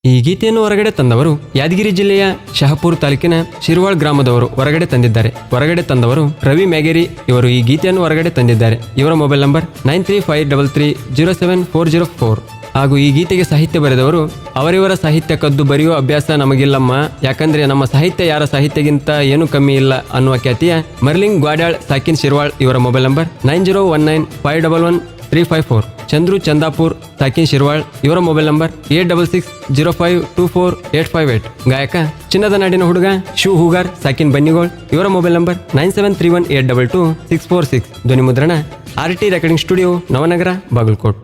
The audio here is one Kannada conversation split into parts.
ಈ ಗೀತೆಯನ್ನು ಹೊರಗಡೆ ತಂದವರು ಯಾದಗಿರಿ ಜಿಲ್ಲೆಯ ಶಹಪುರ್ ತಾಲೂಕಿನ ಶಿರ್ವಾಳ್ ಗ್ರಾಮದವರು ಹೊರಗಡೆ ತಂದಿದ್ದಾರೆ. ಹೊರಗಡೆ ತಂದವರು ರವಿ ಮ್ಯಾಗೇರಿ ಇವರು ಈ ಗೀತೆಯನ್ನು ಹೊರಗಡೆ ತಂದಿದ್ದಾರೆ. ಇವರ ಮೊಬೈಲ್ ನಂಬರ್ 9353307404. ಹಾಗೂ ಈ ಗೀತೆಗೆ ಸಾಹಿತ್ಯ ಬರೆದವರು ಅವರಿವರ ಸಾಹಿತ್ಯ ಕದ್ದು ಬರೆಯುವ ಅಭ್ಯಾಸ ನಮಗಿಲ್ಲಮ್ಮ, ಯಾಕಂದ್ರೆ ನಮ್ಮ ಸಾಹಿತ್ಯ ಯಾರ ಸಾಹಿತ್ಯಗಿಂತ ಏನು ಕಮ್ಮಿ ಇಲ್ಲ ಅನ್ನುವ ಖ್ಯಾತಿಯ ಮರ್ಲಿಂಗ್ ಗ್ವಾಡ್ಯಾಳ್ ಸಾಕಿನ್ ಶಿರ್ವಾಳ್ ಇವರ ಮೊಬೈಲ್ ನಂಬರ್ 9019511354. ಚಂದ್ರು ಚಂದಾಪುರ್ ಸಾಕಿನ್ ಶಿರ್ವಾಳ್ ಇವರ ಮೊಬೈಲ್ ನಂಬರ್ 8660524858. ಗಾಯಕ ಚಿನ್ನದ ನಾಡಿನ ಹುಡುಗ ಶೂ ಹೂಗಾರ್ ಸಾಕಿನ್ ಬನ್ನಿಗೋಳ್ ಇವರ ಮೊಬೈಲ್ ನಂಬರ್ 9731822646. ಧ್ವನಿ ಮುದ್ರಣ RT recording studio, Navanagar, Bagalkot.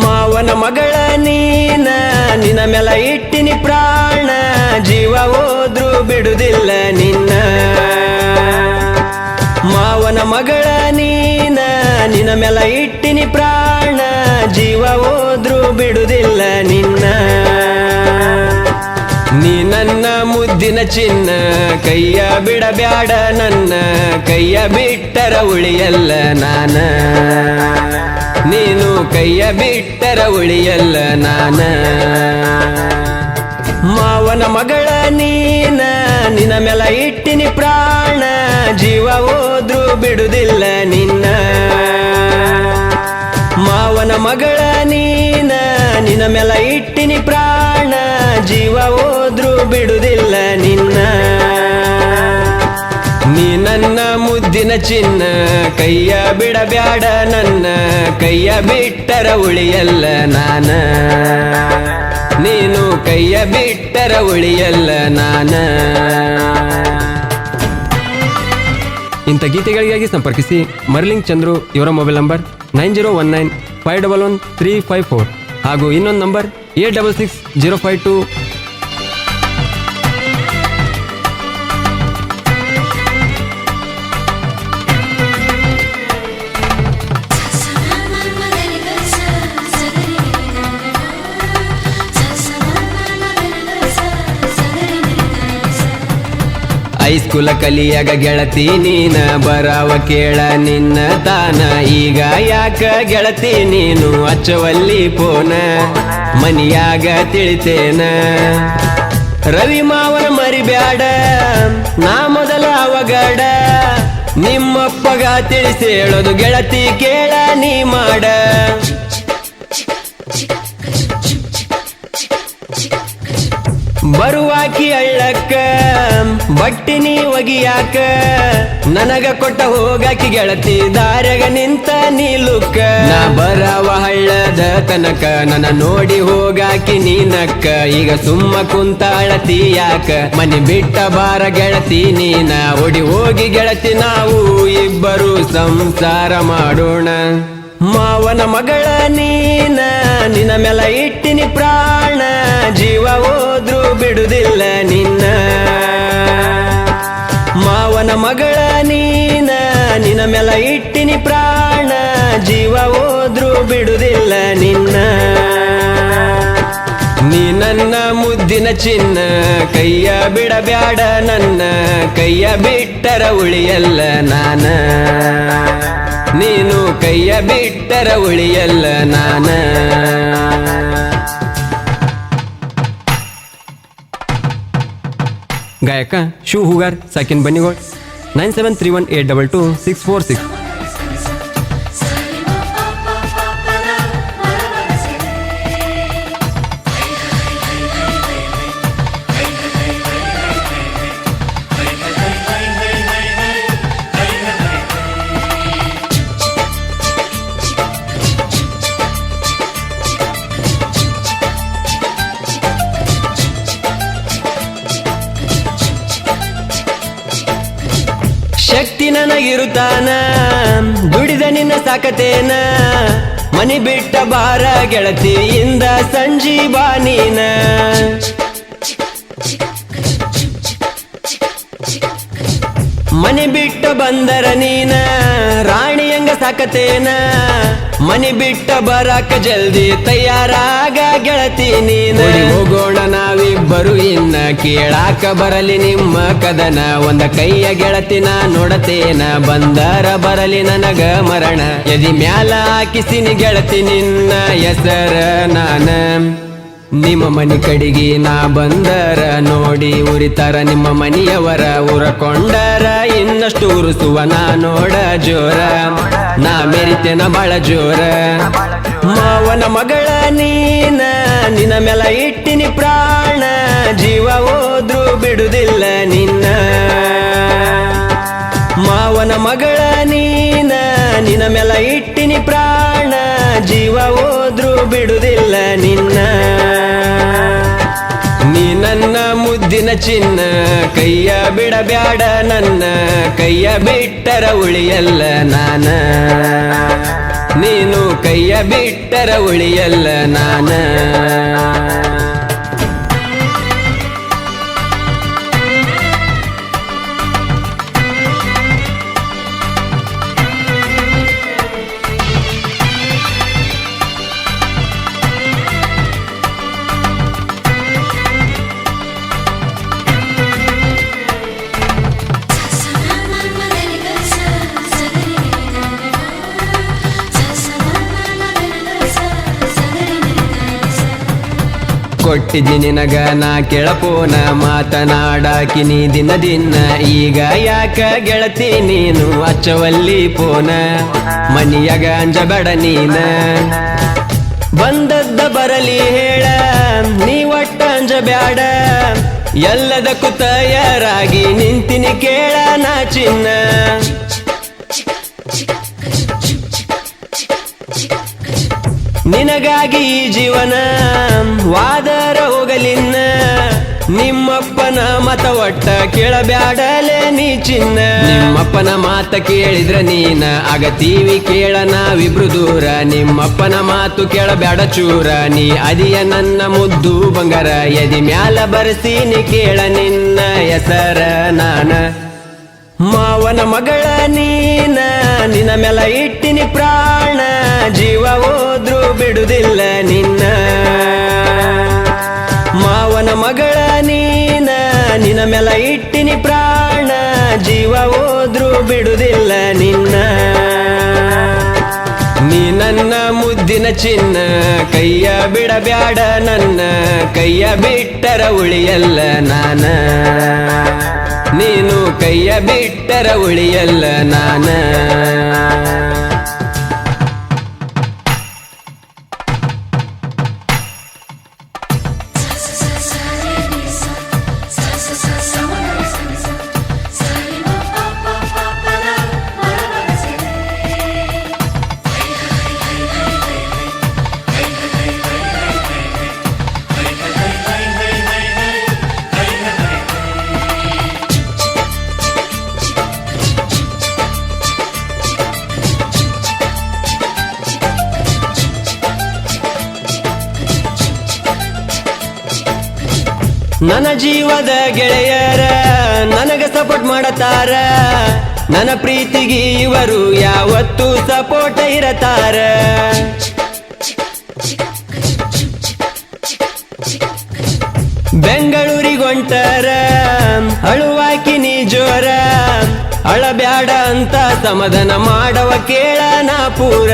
ಮಾವನ ಮಗಳ ನೀನ, ನಿನ್ನ ಮೇಲ ಇಟ್ಟಿನಿ ಪ್ರಾಣ, ಜೀವ ಹೋದ್ರು ಬಿಡುದಿಲ್ಲ ನಿನ್ನ. ಮಾವನ ಮಗಳ ನೀನ, ನಿನ್ನ ಮೇಲ ಇಟ್ಟಿನಿ ಪ್ರಾಣ, ಜೀವ ಹೋದ್ರು ಬಿಡುದಿಲ್ಲ ನಿನ್ನ. ನೀ ನನ್ನ ಮುದ್ದಿನ ಚಿನ್ನ, ಕೈಯ ಬಿಡಬ್ಯಾಡ ನನ್ನ, ಕೈಯ ಬಿಟ್ಟರ ಉಳಿಯಲ್ಲ ನಾನ. ನೀನು ಕೈಯ ಬಿಟ್ಟರ ಉಳಿಯಲ್ಲ ನಾನ. ಮಾವನ ಮಗಳ ನೀನ, ನಿನ್ನ ಮೇಲ ಇಟ್ಟಿನಿ ಪ್ರಾಣ, ಜೀವ ಹೋದ್ರು ಬಿಡುದಿಲ್ಲ ನಿನ್ನ. ಮಾವನ ಮಗಳ ನೀನ, ನಿನ್ನ ಮೇಲ ಇಟ್ಟಿನಿ ಪ್ರಾಣ, ಜೀವ ಹೋದ್ರು ಬಿಡುದಿಲ್ಲ ನಿನ್ನ. ನೀ ನನ್ನ ಮುದ್ದಿನ ಚಿನ್ನ, ಕೈಯ ಬಿಡಬ್ಯಾಡ ನನ್ನ, ಕೈಯ ಬಿಟ್ಟರ ಉಳಿಯಲ್ಲ ನಾನ. ನೀನು ಕೈಯ ಬಿಟ್ಟರ ಉಳಿಯಲ್ಲ ನಾನ. ಇಂಥ ಗೀತೆಗಳಿಗಾಗಿ ಸಂಪರ್ಕಿಸಿ ಮರ್ಲಿಂಗ್ ಚಂದ್ರು ಇವರ ಮೊಬೈಲ್ ನಂಬರ್ 9019511354 ಹಾಗೂ ಇನ್ನೊಂದು ನಂಬರ್ 866052. ಹೈಸ್ಕೂಲ ಕಲಿಯಾಗ ಗೆಳತಿ ನೀನ, ಬರಾವ ಕೇಳ ನಿನ್ನ ತಾನ. ಈಗ ಯಾಕ ಗೆಳತಿ ನೀನು ಹಚ್ಚವಲ್ಲಿ ಫೋನ, ಮನಿಯಾಗ ತಿಳಿತೇನ. ರವಿ ಮಾವನ ಮರಿಬ್ಯಾಡ, ನಾ ಮೊದಲ ಅವಗಡ, ನಿಮ್ಮಪ್ಪಗ ತಿಳಿಸಿ ಹೇಳೋದು ಗೆಳತಿ ಕೇಳ ನೀ ಮಾಡ. ಬರುವಾಕಿ ಹಳ್ಳಕ್ಕ ಬಟ್ಟಿನಿ ಒಗಿಯಾಕ, ನನಗ ಕೊಟ್ಟ ಹೋಗಾಕಿ ಗೆಳತಿ ದಾರ್ಯಾಗ ನಿಂತ ನೀಲುಕ್ಕ. ನಾ ಬರವ ಹಳ್ಳದ ತನಕ ನನ್ನ ನೋಡಿ ಹೋಗಾಕಿ ನೀನಕ್ಕ. ಈಗ ಸುಮ್ಮ ಕುಂತಾಳತಿ ಯಾಕ, ಮನಿ ಬಿಟ್ಟ ಬಾರ ಗೆಳತಿ ನೀನ. ಓಡಿ ಹೋಗಿ ಗೆಳತಿ ನಾವು ಇಬ್ಬರು ಸಂಸಾರ ಮಾಡೋಣ. ಮಾವನ ಮಗಳ ನೀನ, ನಿನ್ನ ಮೇಲ ಇಟ್ಟಿನಿ ಪ್ರಾಣ, ಜೀವ ಹೋದ್ರು ಬಿಡುದಿಲ್ಲ ನಿನ್ನ. ಮಾವನ ಮಗಳ ನೀನ, ನಿನ್ನ ಮೇಲ ಇಟ್ಟಿನಿ ಪ್ರಾಣ, ಜೀವ ಹೋದ್ರು ಬಿಡುದಿಲ್ಲ ನಿನ್ನ. ನೀ ನನ್ನ ಮುದ್ದಿನ ಚಿನ್ನ, ಕೈಯ ಬಿಡಬ್ಯಾಡ ನನ್ನ, ಕೈಯ ಬಿಟ್ಟರ ಉಳಿಯಲ್ಲ ನಾನ. ನೀನು ಕೈಯ ಬಿಟ್ಟರ ಉಳಿಯಲ್ಲ ನಾನ. ಗಾಯಕ ಶೂ ಹೂಗಾರ್ ಸಾಕಿನ್ ಬನ್ನಿಗೋಳ್ 9731822646. ಇರುತ್ತಾನ ದುಡಿದ ನಿನ್ನ ಸಾಕತೇನ ಮನಿ ಬಿಟ್ಟ ಬಾರ ಗೆಳತಿಯಿಂದ ಸಂಜೀವಾನೀನ ಮನಿ ಬಿಟ್ಟ ಬಂದರ ನೀನ ರಾಣಿಯಂಗ ಸಾಕತೇನ ಮನಿ ಬಿಟ್ಟ ಬರಾಕ ಜಲ್ದಿ ತಯಾರಾಗ ಗೆಳತಿ ನೀನ ಹೋಗೋಣ ನಾವಿಬ್ಬರು ಇನ್ನ ಕೇಳಾಕ ಬರಲಿ ನಿಮ್ಮ ಕದನ ಒಂದ ಕೈಯ ಗೆಳತಿನ ನೋಡತೇನ ಬಂದರ ಬರಲಿ ನನಗ ಮರಣ ಎದಿ ಮ್ಯಾಲ ಹಾಕಿಸಿನಿ ಗೆಳತಿ ನಿನ್ನ ಹೆಸರ ನಾನ ನಿಮ್ಮ ಮನಿ ಕಡಿಗೆ ನಾ ಬಂದರ ನೋಡಿ ಉರಿತಾರ ನಿಮ್ಮ ಮನಿಯವರ ಉರಕೊಂಡರ ಇನ್ನಷ್ಟು ಉರುಸುವ ನಾ ನೋಡ ಜೋರ ನಾ ಮೆರಿತೇನ ಬಾಳ ಜೋರ ಮಾವನ ಮಗಳ ನೀನ ನಿನ್ನ ಮೇಲ ಇಟ್ಟಿನಿ ಪ್ರಾಣ ಜೀವ ಹೋದ್ರು ಬಿಡುದಿಲ್ಲ ನಿನ್ನ ಮಾವನ ಮಗಳ ನೀನ ನಿನ್ನ ಮೇಲ ಇಟ್ಟಿನಿ ಪ್ರಾಣ ಜೀವ ಹೋದ್ರು ಬಿಡುದಿಲ್ಲ ನಿನ್ನ ನೀ ನನ್ನ ಮುದ್ದಿನ ಚಿನ್ನ ಕೈಯ ಬಿಡಬ್ಯಾಡ ನನ್ನ ಕೈಯ ಬಿಟ್ಟರ ಉಳಿಯಲ್ಲ ನಾನ ನೀನು ಕೈಯ ಬಿಟ್ಟರ ಉಳಿಯಲ್ಲ ನಾನ ಕೊಟ್ಟಿದ್ದಿ ನಿನಗ ನಾ ಕೆಳಪೋನ ಮಾತನಾಡಾಕಿ ನೀ ದಿನ ಈಗ ಯಾಕ ಗೆಳತಿ ನೀನು ಅಚ್ಚವಲ್ಲಿ ಪೋನ ಮನಿಯಾಗ ಅಂಜಬೇಡ ನೀನ ಬಂದದ್ದ ಬರಲಿ ಹೇಳ ನೀ ಒಟ್ಟ ಅಂಜಬ್ಯಾಡ ಎಲ್ಲದಕ್ಕೂ ತಯಾರಾಗಿ ನಿಂತಿನಿ ಕೇಳ ನಾ ಚಿನ್ನ ನಿನಗಾಗಿ ಈ ಜೀವನ ವಾದರ ಹೋಗಲಿನ್ನ ನಿಮ್ಮಪ್ಪನ ಮತ ಒಟ್ಟ ಕೇಳಬ್ಯಾಡಲೆ ನೀ ಚಿನ್ನ ನಿಮ್ಮಪ್ಪನ ಮಾತ ಕೇಳಿದ್ರ ನೀನ ಆಗತೀವಿ ಕೇಳ ನಾವಿಬ್ರು ದೂರ ನಿಮ್ಮಪ್ಪನ ಮಾತು ಕೇಳಬ್ಯಾಡ ಚೂರ ನೀ ಅದಿಯ ನನ್ನ ಮುದ್ದು ಬಂಗಾರ ಎದಿ ಮ್ಯಾಲ ಬರಸೀನಿ ಕೇಳ ನಿನ್ನ ಹೆಸರ ನಾನ ಮಾವನ ಮಗಳ ನೀನ ನಿನ್ನ ಮೇಲ ಇಟ್ಟಿನಿ ಪ್ರಾಣ ಜೀವ ಹೋದ್ರು ಬಿಡುದಿಲ್ಲ ನಿನ್ನ ಮಾವನ ಮಗಳ ನೀನ ನಿನ್ನ ಮೇಲ ಇಟ್ಟಿನಿ ಪ್ರಾಣ ಜೀವ ಹೋದ್ರು ಬಿಡುದಿಲ್ಲ ನಿನ್ನ ನೀ ನನ್ನ ಮುದ್ದಿನ ಚಿನ್ನ ಕೈಯ ಬಿಡಬ್ಯಾಡ ನನ್ನ ಕೈಯ ಬಿಟ್ಟರ ಉಳಿಯಲ್ಲ ನಾನ ನೀನು ಕೈಯ ಬಿಟ್ಟರ ಉಳಿಯಲ್ಲ ನಾನ ನನ್ನ ಜೀವದ ಗೆಳೆಯರ ನನಗ ಸಪೋರ್ಟ್ ಮಾಡತಾರ ನನ್ನ ಪ್ರೀತಿಗೆ ಇವರು ಯಾವತ್ತೂ ಸಪೋರ್ಟ್ ಇರತಾರ ಬೆಂಗಳೂರಿಗೊಂಟರ ಅಳುವಾಕಿ ನೀ ಜೋರ ಅಳಬ್ಯಾಡ ಅಂತ ಸಮಾಧಾನ ಮಾಡವ ಕೇಳನ ಪೂರ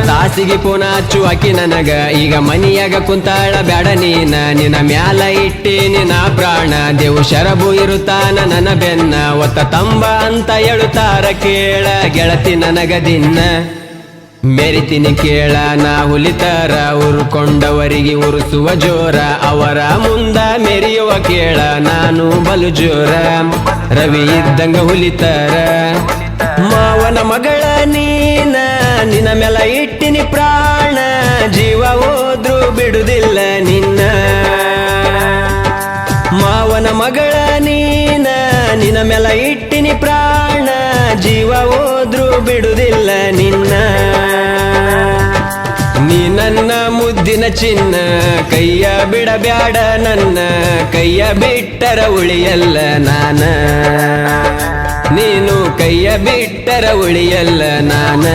ತಾಸಿಗೆ ಪೋನ ಹಚ್ಚುವಾಕಿ ನನಗ ಈಗ ಮನಿಯಾಗ ಕುಂತಾಳ ಬ್ಯಾಡ ನೀನ ನಿನ್ನ ಮ್ಯಾಲ ಇಟ್ಟಿ ನಿನ್ನ ಪ್ರಾಣ ದೇವು ಶರಬು ಇರುತ್ತಾನ ನನ್ನ ಬೆನ್ನ ಒತ್ತ ತಂಬ ಅಂತ ಹೇಳುತ್ತಾರ ಕೇಳ ಗೆಳತಿ ನನಗ ದಿನ ಮೆರಿತೀನಿ ಕೇಳ ನಾ ಹುಲಿತಾರ ಉರುಕೊಂಡವರಿಗೆ ಉರುಸುವ ಜೋರ ಅವರ ಮುಂದ ಮೆರೆಯುವ ಕೇಳ ನಾನು ಬಲು ಜೋರ ರವಿ ಇದ್ದಂಗ ಹುಲಿತಾರ ಮಾವನ ಮಗಳ ನೀನ ನಿನ್ನ ಮೇಲ ಇಟ್ಟಿನಿ ಪ್ರಾಣ ಜೀವ ಹೋದ್ರು ಬಿಡುದಿಲ್ಲ ನಿನ್ನ ಮಾವನ ಮಗಳ ನೀನ ನಿನ್ನ ಮೇಲ ಇಟ್ಟಿನಿ ಕಾಯ್ತೀನಿ ಪ್ರಾಣ ಜೀವ ಹೋದ್ರು ಬಿಡುದಿಲ್ಲ ನಿನ್ನ ನೀ ನನ್ನ ಮುದ್ದಿನ ಚಿನ್ನ ಕೈಯ ಬಿಡಬ್ಯಾಡ ನನ್ನ ಕೈಯ ಬಿಟ್ಟರ ಉಳಿಯಲ್ಲ ನಾನ ನೀನು ಕೈಯ ಬಿಟ್ಟರ ಉಳಿಯಲ್ಲ ನಾನ